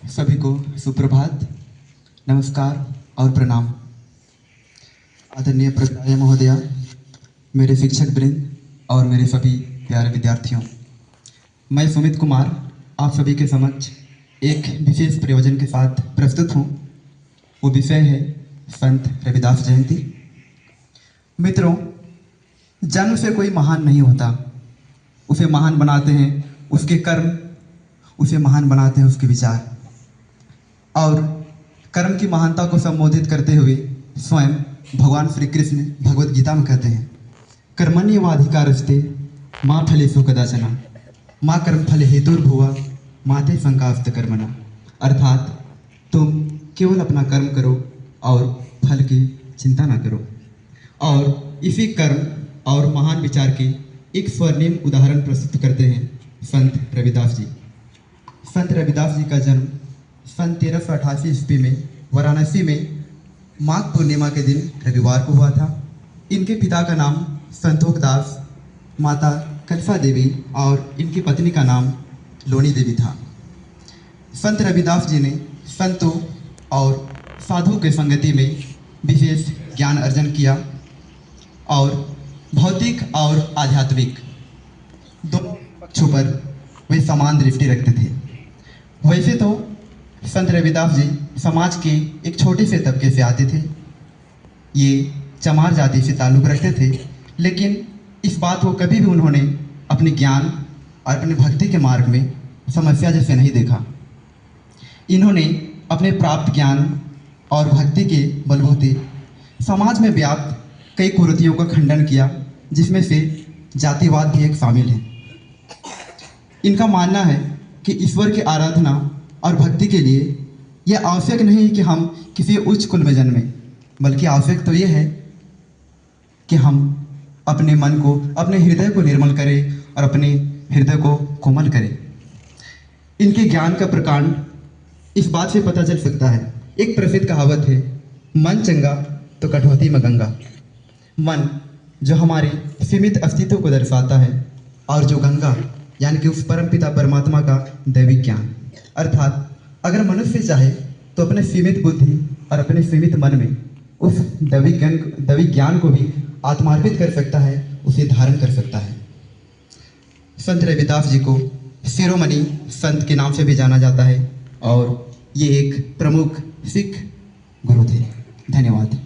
सभी को सुप्रभात, नमस्कार और प्रणाम। आदरणीय प्राचार्य महोदया, मेरे शिक्षक वृंद और मेरे सभी प्यारे विद्यार्थियों, मैं सुमित कुमार आप सभी के समक्ष एक विशेष प्रयोजन के साथ प्रस्तुत हूँ। वो विषय है संत रविदास जयंती। मित्रों, जन्म से कोई महान नहीं होता, उसे महान बनाते हैं उसके कर्म, उसे महान बनाते हैं उसके विचार। और कर्म की महानता को संबोधित करते हुए स्वयं भगवान श्री कृष्ण भगवद गीता में कहते हैं, कर्मण्येवाधिकारस्ते मा फलेषु कदाचन माँ कर्म फल हेतुर्भुवा माते संकास्त कर्मणा। अर्थात तुम केवल अपना कर्म करो और फल की चिंता ना करो। और इसी कर्म और महान विचार के एक स्वर्णिम उदाहरण प्रस्तुत करते हैं संत रविदास जी। संत रविदास जी का जन्म सन 1388 ईस्वी में वाराणसी में माघ पूर्णिमा के दिन रविवार को हुआ था। इनके पिता का नाम संतोख दास, माता कल्पा देवी और इनकी पत्नी का नाम लोनी देवी था। संत रविदास जी ने संतों और साधुओं के संगति में विशेष ज्ञान अर्जन किया और भौतिक और आध्यात्मिक दोनों पक्षों पर वे समान दृष्टि रखते थे। वैसे तो संत रविदास जी समाज के एक छोटे से तबके से आते थे, ये चमार जाति से ताल्लुक़ रखते थे, लेकिन इस बात को कभी भी उन्होंने अपने ज्ञान और अपने भक्ति के मार्ग में समस्या जैसे नहीं देखा। इन्होंने अपने प्राप्त ज्ञान और भक्ति के बलबूते समाज में व्याप्त कई कुरीतियों का खंडन किया, जिसमें से जातिवाद भी एक शामिल है। इनका मानना है कि ईश्वर की आराधना और भक्ति के लिए यह आवश्यक नहीं कि हम किसी उच्च कुल में जन्में, बल्कि आवश्यक तो यह है कि हम अपने मन को, अपने हृदय को निर्मल करें और अपने हृदय को कोमल करें। इनके ज्ञान का प्रकांड इस बात से पता चल सकता है। एक प्रसिद्ध कहावत है, मन चंगा तो कटौती में गंगा। मन जो हमारे सीमित अस्तित्व को दर्शाता है और जो गंगा यानी कि उस परमपिता परमात्मा का दैविक ज्ञान। अर्थात अगर मनुष्य चाहे तो अपने सीमित बुद्धि और अपने सीमित मन में उस दैविक ज्ञान को भी आत्मार्पित कर सकता है, उसे धारण कर सकता है। संत रविदास जी को शिरोमणि संत के नाम से भी जाना जाता है और ये एक प्रमुख सिख गुरु थे। धन्यवाद।